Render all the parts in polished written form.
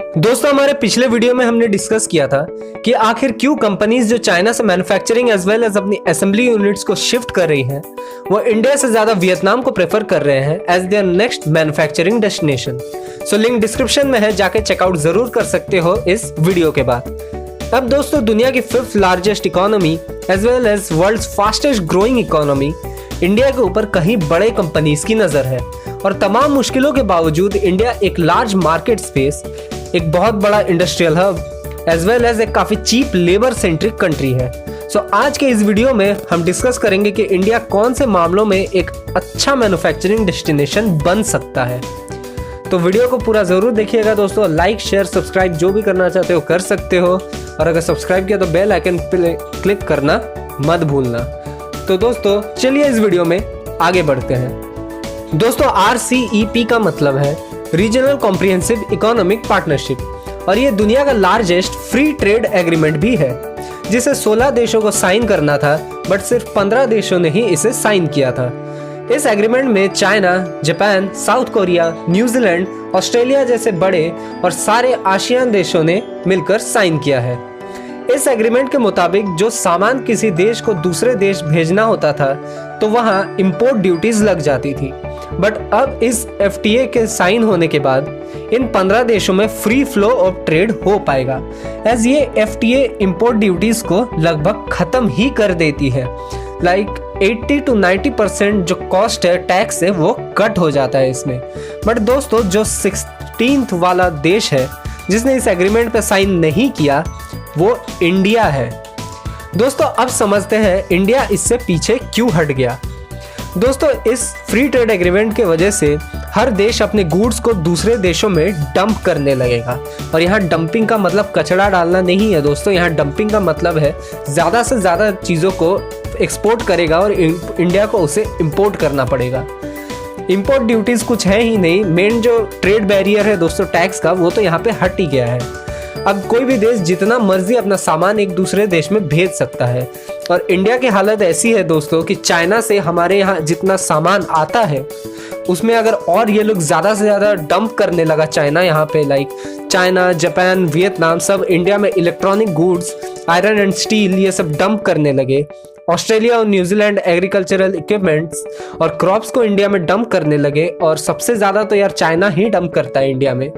दोस्तों, हमारे पिछले वीडियो में हमने डिस्कस किया था कि आखिर क्यों कंपनीज जो चाइना से मैन्युफैक्चरिंग एज वेल एज अपनी असेंबली यूनिट्स को शिफ्ट कर रही हैं, वो इंडिया से ज्यादा वियतनाम को प्रेफर कर रहे हैं as there next manufacturing destination. So link description में है, जाके चेकआउट जरूर कर सकते हो इस वीडियो के बाद। अब दोस्तों, दुनिया की 5th largest economy as well as world's fastest growing economy India के ऊपर कहीं बड़े कंपनीज की नजर है और तमाम मुश्किलों के बावजूद इंडिया एक लार्ज मार्केट स्पेस, एक बहुत बड़ा industrial hub as well as एक काफी चीप लेबर सेंट्रिक कंट्री है। सो आज के इस वीडियो में हम डिस्कस करेंगे कि इंडिया कौन से मामलों में एक अच्छा मैन्युफैक्चरिंग डेस्टिनेशन बन सकता है। तो वीडियो को पूरा जरूर देखिएगा दोस्तों। लाइक शेयर सब्सक्राइब जो भी करना चाहते हो कर सकते हो, और अगर सब्सक्राइब किया तो बेल आइकन पे क्लिक करना मत भूलना। तो दोस्तों चलिए इस वीडियो में आगे बढ़ते हैं। दोस्तों, RCEP का मतलब है रीजनल कॉम्प्रिहेंसिव इकोनॉमिक पार्टनरशिप, और ये दुनिया का लार्जेस्ट फ्री ट्रेड एग्रीमेंट भी है, जिसे 16 देशों को साइन करना था, बट सिर्फ 15 देशों ने ही इसे साइन किया था। इस एग्रीमेंट में China, Japan, south Korea, New Zealand, Australia जैसे बड़े और सारे आसियान देशों ने मिलकर साइन किया है। इस एग्रीमेंट के मुताबिक जो सामान किसी देश को दूसरे देश भेजना होता था तो वहां इंपोर्ट ड्यूटीज लग जाती थी, बट अब इस FTA के साइन होने के बाद इन 15 देशों में फ्री फ्लो ऑफ ट्रेड हो पाएगा, एज ये FTA इंपोर्ट ड्यूटीज को लगभग खत्म ही कर देती है। लाइक 80 to 90% जो कॉस्ट है, टैक्स है, वो कट हो जाता है इसमें। बट दोस्तों, जो 16th वाला देश है जिसने इस एग्रीमेंट पे साइन नहीं किया, वो इंडिया है। दोस्तों, अब समझते हैं इंडिया इससे पीछे क्यों हट गया। दोस्तों, इस फ्री ट्रेड एग्रीमेंट के वजह से हर देश अपने गुड्स को दूसरे देशों में डंप करने लगेगा, और यहाँ डंपिंग का मतलब कचरा डालना नहीं है दोस्तों। यहाँ डंपिंग का मतलब है ज़्यादा से ज़्यादा चीज़ों को एक्सपोर्ट करेगा और इंडिया को उसे इंपोर्ट करना पड़ेगा। इंपोर्ट ड्यूटीज़ कुछ है ही नहीं, मेन जो ट्रेड बैरियर है दोस्तों टैक्स का, वो तो यहाँ पे हट ही गया है। अब कोई भी देश जितना मर्जी अपना सामान एक दूसरे देश में भेज सकता है, और इंडिया की हालत ऐसी है दोस्तों कि चाइना से हमारे यहाँ जितना सामान आता है उसमें अगर और ये लोग ज़्यादा से ज़्यादा डंप करने लगा चाइना यहाँ पे, लाइक चाइना, जापान, वियतनाम सब इंडिया में electronic goods, iron and steel ये सब डंप करने लगे, ऑस्ट्रेलिया और न्यूजीलैंड एग्रीकल्चरल इक्विपमेंट्स और क्रॉप्स को इंडिया में डंप करने लगे, और सबसे ज़्यादा तो यार चाइना ही डंप करता है इंडिया में।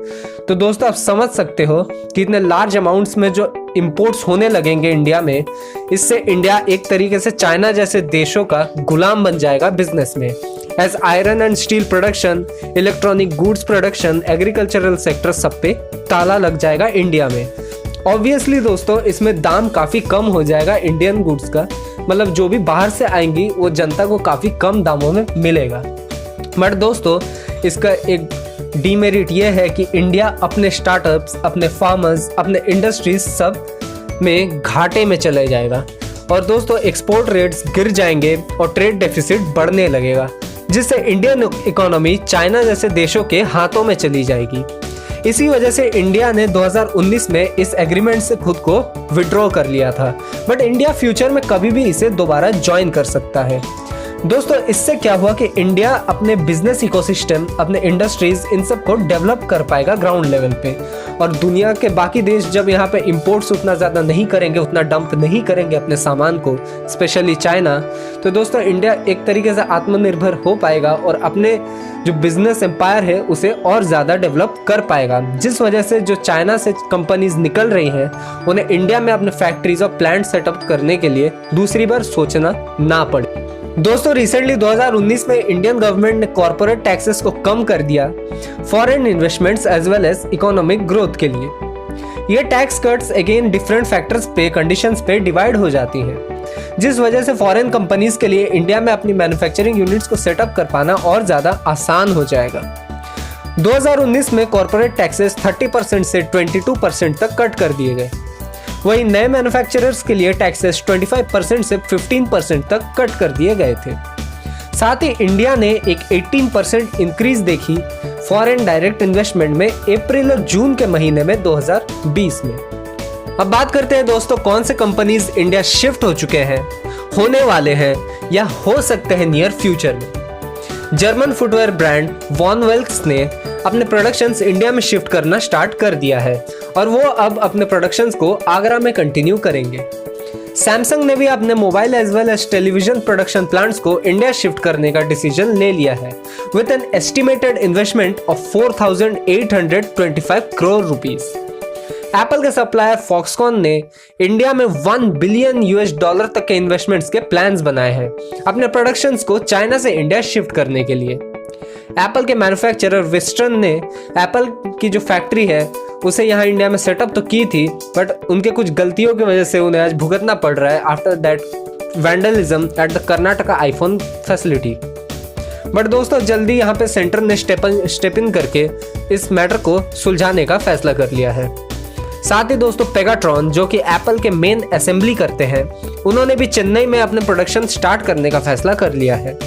तो दोस्तों, आप समझ सकते हो कि इतने लार्ज अमाउंट्स में जो इंपोर्ट्स होने लगेंगे इंडिया में, इससे इंडिया एक तरीके से चाइना जैसे देशों का गुलाम बन जाएगा बिजनेस में, as iron and steel production, electronic goods production, agricultural sector सब पे ताला लग जाएगा इंडिया में। ऑब्वियसली दोस्तों, इसमें दाम काफ़ी कम हो जाएगा इंडियन गुड्स का, मतलब जो भी बाहर से आएंगी वो जनता को काफ़ी कम दामों में मिलेगा। बट दोस्तों, इसका एक डीमेरिट ये है कि इंडिया अपने स्टार्टअप्स, अपने फार्मर्स, अपने इंडस्ट्रीज सब में घाटे में चले जाएगा, और दोस्तों एक्सपोर्ट रेट्स गिर जाएंगे और ट्रेड डेफिसिट बढ़ने लगेगा, जिससे इंडियन इकोनॉमी चाइना जैसे देशों के हाथों में चली जाएगी। इसी वजह से इंडिया ने 2019 में इस एग्रीमेंट से खुद को विड्रॉ कर लिया था, बट इंडिया फ्यूचर में कभी भी इसे दोबारा ज्वाइन कर सकता है। दोस्तों, इससे क्या हुआ कि इंडिया अपने बिजनेस इकोसिस्टम, अपने इंडस्ट्रीज, इन सब को डेवलप कर पाएगा ग्राउंड लेवल पे, और दुनिया के बाकी देश जब यहाँ पे इंपोर्ट्स उतना ज़्यादा नहीं करेंगे, उतना डंप नहीं करेंगे अपने सामान को, स्पेशली चाइना, तो दोस्तों इंडिया एक तरीके से आत्मनिर्भर हो पाएगा और अपने जो बिजनेस एम्पायर है उसे और ज़्यादा डेवलप कर पाएगा, जिस वजह से जो चाइना से कंपनीज निकल रही हैं उन्हें इंडिया में अपने फैक्ट्रीज और प्लांट सेटअप करने के लिए दूसरी बार सोचना ना पड़े। दोस्तों, रिसेंटली 2019 में इंडियन गवर्नमेंट ने कॉर्पोरेट टैक्सेस को कम कर दिया foreign investments as well as economic growth के लिए। ये tax cuts again different factors पे, कंडीशंस पे डिवाइड हो जाती हैं, जिस वजह से फॉरेन कंपनीज के लिए इंडिया में अपनी मैन्युफैक्चरिंग यूनिट्स को सेटअप कर पाना और ज़्यादा आसान हो जाएगा। 2019 में कॉर्पोरेट टैक्सेस 30% से 22% तक कट कर दिए गए। वहीं नए मैन्युफैक्चरर्स के लिए टैक्सेस 25% से 15% तक कट कर दिए गए थे। साथ ही इंडिया ने एक 18% इंक्रीज देखी फॉरेन डायरेक्ट इन्वेस्टमेंट में अप्रैल और जून के महीने में 2020 में। अब बात करते हैं दोस्तों, कौन से कंपनीज इंडिया शिफ्ट हो चुके हैं, होने वाले हैं या हो सकते हैं नियर फ्यूचर में। जर्मन फुटवेयर ब्रांड वॉन वेल्क्स ने अपने प्रोडक्शंस इंडिया में शिफ्ट करना स्टार्ट कर दिया है और वो अब अपने प्रोडक्शंस को आगरा में कंटिन्यू करेंगे। सैमसंग ने भी अपने mobile as well as television production plants को इंडिया शिफ्ट करने का डिसीजन ले लिया है with an estimated investment of 4,825 crore rupees. Apple के सप्लायर फॉक्सकॉन ने इंडिया में $1 बिलियन तक के इन्वेस्टमेंट्स के प्लान्स बनाए हैं अपने प्रोडक्शंस को चाइना से इंडिया शिफ्ट करने के लिए। एप्पल के मैन्युफैक्चरर विस्टर्न ने एप्पल की जो फैक्ट्री है उसे यहाँ इंडिया में सेटअप तो की थी, बट उनके कुछ गलतियों की वजह से उन्हें आज भुगतना पड़ रहा है after that vandalism at the Karnataka iPhone facility. But दोस्तों जल्दी यहाँ पे सेंटर ने स्टेप इन करके इस मैटर को सुलझाने का फैसला कर लिया है। साथ ही दोस्तों पेगाट्रॉन जो कि एप्पल के मेन असेंबली करते हैं, उन्होंने भी चेन्नई में अपने प्रोडक्शन स्टार्ट करने का फैसला कर लिया है।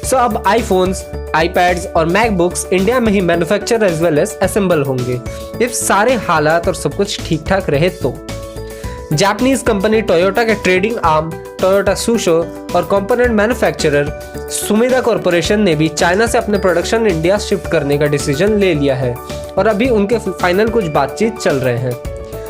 सो अब आईफोन्स, आईपैड्स और मैकबुक्स इंडिया में ही manufacture as well as assemble होंगे इफ सारे हालात और सब कुछ ठीक ठाक रहे तो। जापानीज कंपनी टोयोटा के ट्रेडिंग आर्म टोयोटा सुशो और कंपोनेंट मैन्युफैक्चरर सुमिदा कॉर्पोरेशन ने भी चाइना से अपने प्रोडक्शन इंडिया शिफ्ट करने का डिसीजन ले लिया है और अभी उनके फाइनल कुछ बातचीत चल रहे हैं।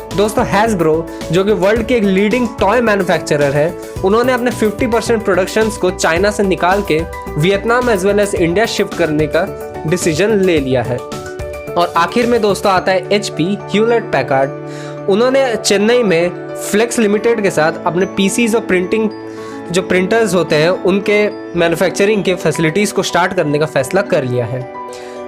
दोस्तों हैसब्रो जो कि वर्ल्ड के एक लीडिंग टॉय मैन्युफैक्चरर है, उन्होंने अपने 50% प्रोडक्शंस को चाइना से निकाल के Vietnam as well as India shift करने का डिसीजन ले लिया है। और आखिर में दोस्तों आता है HP ह्यूलेट पैकार्ड। उन्होंने चेन्नई में फ्लेक्स लिमिटेड के साथ अपने पीसीज और प्रिंटिंग जो प्रिंटर्स होते हैं उनके मैन्युफैक्चरिंग के फैसिलिटीज़ को स्टार्ट करने का फैसला कर लिया है।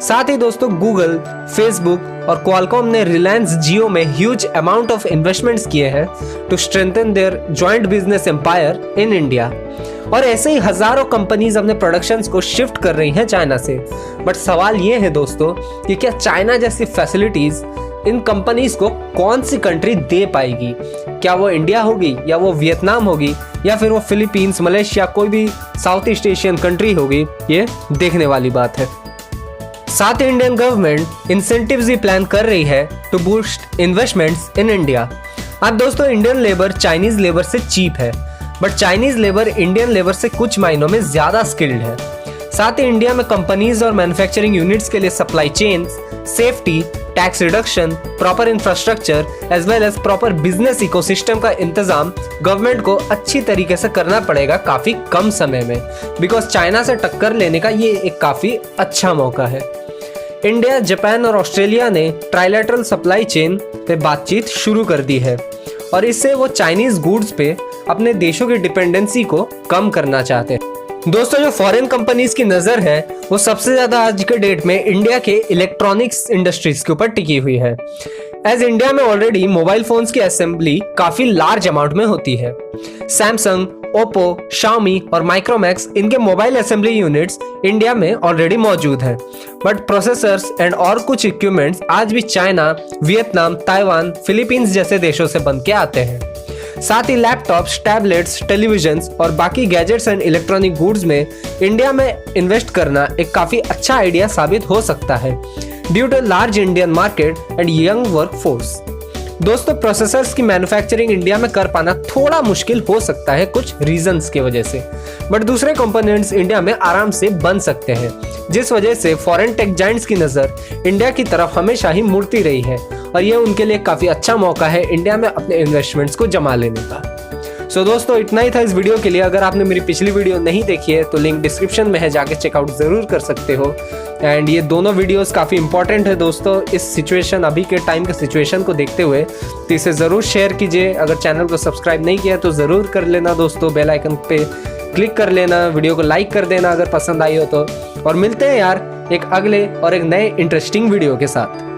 साथ ही दोस्तों गूगल, फेसबुक और क्वालकॉम ने रिलायंस जियो में ह्यूज अमाउंट ऑफ इन्वेस्टमेंट्स किए हैं to strengthen their joint business empire in India. और ऐसे ही हजारों कंपनीज अपने प्रोडक्शंस को शिफ्ट कर रही हैं चाइना से। बट सवाल ये है दोस्तों कि क्या चाइना जैसी फैसिलिटीज इन कंपनीज को कौन सी कंट्री दे पाएगी? क्या वो इंडिया होगी या वो वियतनाम होगी या फिर वो फिलीपींस, मलेशिया, कोई भी साउथ ईस्ट एशियन कंट्री होगी? ये देखने वाली बात है। साथ ही इंडियन गवर्नमेंट इंसेंटिव्स भी प्लान कर रही है to boost investments in India. अब दोस्तों इंडियन लेबर चाइनीज लेबर से चीप है, but Chinese labour Indian labour से कुछ मायनों में ज्यादा स्किल्ड है। साथ ही इंडिया में कंपनीज और मैन्युफैक्चरिंग यूनिट्स के लिए supply chains, safety, tax reduction, proper infrastructure as well as proper business ecosystem का इंतजाम गवर्नमेंट को अच्छी तरीके से करना पड़ेगा काफी कम समय में, बिकॉज चाइना से टक्कर लेने का ये एक काफी अच्छा मौका है। इंडिया, जापान और ऑस्ट्रेलिया ने ट्राइलेटरल सप्लाई चेन पे बातचीत शुरू कर दी है और इससे वो चाइनीज गुड्स पे अपने देशों की डिपेंडेंसी को कम करना चाहते हैं। दोस्तों जो फॉरेन कंपनीज की नजर है वो सबसे ज्यादा आज के डेट में इंडिया के इलेक्ट्रॉनिक्स इंडस्ट्रीज के ऊपर टिकी हुई है। एज इंडिया में ऑलरेडी मोबाइल फोन्स की असेंबली काफी लार्ज अमाउंट में होती है। सैमसंग, ओप्पो, शाओमी और माइक्रोमैक्स इनके मोबाइल असेंबली यूनिट्स इंडिया में ऑलरेडी मौजूद हैं। बट प्रोसेसर्स एंड और कुछ इक्विपमेंट्स आज भी चाइना, वियतनाम, ताइवान, फिलीपींस जैसे देशों से बन के आते हैं। साथ ही लैपटॉप्स, टैबलेट्स, टेलीविजन्स और बाकी गैजेट्स एंड इलेक्ट्रॉनिक गुड्स में इंडिया में इन्वेस्ट करना एक काफी अच्छा आइडिया साबित हो सकता है due to large Indian market and young work force. दोस्तों प्रोसेसर्स की मैन्युफैक्चरिंग इंडिया में कर पाना थोड़ा मुश्किल हो सकता है कुछ रीजंस की वजह से, बट दूसरे कंपोनेंट्स इंडिया में आराम से बन सकते हैं, जिस वजह से फॉरेन टेक जायंट्स की नजर इंडिया की तरफ हमेशा ही मुड़ती रही है और ये उनके लिए काफी अच्छा मौका है इंडिया में अपने इन्वेस्टमेंट्स को जमा लेने का। सो दोस्तों इतना ही था इस वीडियो के लिए। अगर आपने मेरी पिछली वीडियो नहीं देखी है तो लिंक डिस्क्रिप्शन में है, जाके चेकआउट जरूर कर सकते हो। एंड ये दोनों वीडियोस काफ़ी इंपॉर्टेंट है दोस्तों इस सिचुएशन, अभी के टाइम के सिचुएशन को देखते हुए, तो इसे ज़रूर शेयर कीजिए। अगर चैनल को सब्सक्राइब नहीं किया तो ज़रूर कर लेना दोस्तों, बेल आइकन पे क्लिक कर लेना, वीडियो को लाइक कर देना अगर पसंद आई हो तो। और मिलते हैं यार एक अगले और एक नए इंटरेस्टिंग वीडियो के साथ।